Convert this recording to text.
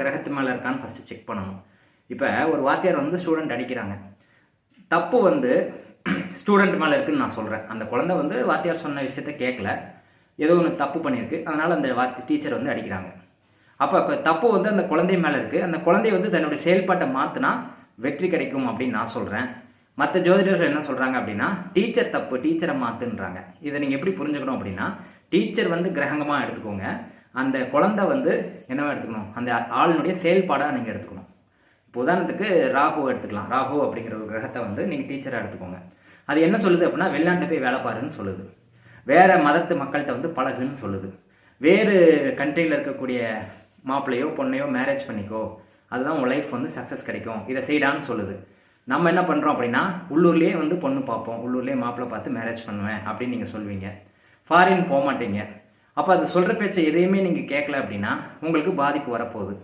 கிரகத்து மேலே இருக்கான்னு first check பண்ணணும். இப்போ ஒரு வாத்தியார் வந்து ஸ்டூடெண்ட் அடிக்கிறாங்க. தப்பு வந்து ஸ்டூடெண்ட் மேலே இருக்குதுன்னு நான் சொல்கிறேன். அந்த குழந்தை வந்து வாத்தியார் சொன்ன விஷயத்த கேட்கல, ஏதோ ஒன்று தப்பு பண்ணியிருக்கு, அதனால் அந்த டீச்சர் வந்து அடிக்கிறாங்க. அப்போ தப்பு வந்து அந்த குழந்தை மேலே இருக்குது. அந்த குழந்தை வந்து தன்னுடைய செயல்பாட்டை மாற்றினா வெற்றி கிடைக்கும் அப்படின்னு நான் சொல்கிறேன். மற்ற ஜோதிடர்கள் என்ன சொல்கிறாங்க அப்படின்னா, டீச்சர் தப்பு, டீச்சரை மாற்றுன்றாங்க. இதை நீங்கள் எப்படி புரிஞ்சுக்கணும் அப்படின்னா, டீச்சர் வந்து கிரகங்கமாக எடுத்துக்கோங்க, அந்த குழந்தை வந்து என்னவா எடுத்துக்கணும், அந்த ஆளுனுடைய செயல்பாடாக நீங்கள் எடுத்துக்கணும். இப்போ உதாரணத்துக்கு ராகுவை எடுத்துக்கலாம். ராகு அப்படிங்கிற ஒரு கிரகத்தை வந்து நீங்கள் டீச்சராக எடுத்துக்கோங்க. அது என்ன சொல்லுது அப்படின்னா, வெளிநாட்டை போய் வேலை பாருன்னு சொல்லுது, வேறு மதத்து மக்கள்கிட்ட வந்து பழகுன்னு சொல்லுது, வேறு கண்ட்ரியில் இருக்கக்கூடிய மாப்பிள்ளையோ பொண்ணையோ மேரேஜ் பண்ணிக்கோ, அதுதான் உன் லைஃப் வந்து சக்ஸஸ் கிடைக்கும், இதை செய்டான்னு சொல்லுது. நம்ம என்ன பண்ணுறோம் அப்படின்னா, உள்ளூர்லேயே வந்து பொண்ணு பார்ப்போம், உள்ளூர்லேயே மாப்பிள்ளை பார்த்து மேரேஜ் பண்ணுவேன் அப்படின்னு நீங்கள் சொல்வீங்க. ஃபாரின் போக மாட்டீங்க. அப்போ அது சொல்கிற பேச்சை எதையுமே நீங்கள் கேட்கல அப்படின்னா உங்களுக்கு பாதிப்பு வரப்போகுது.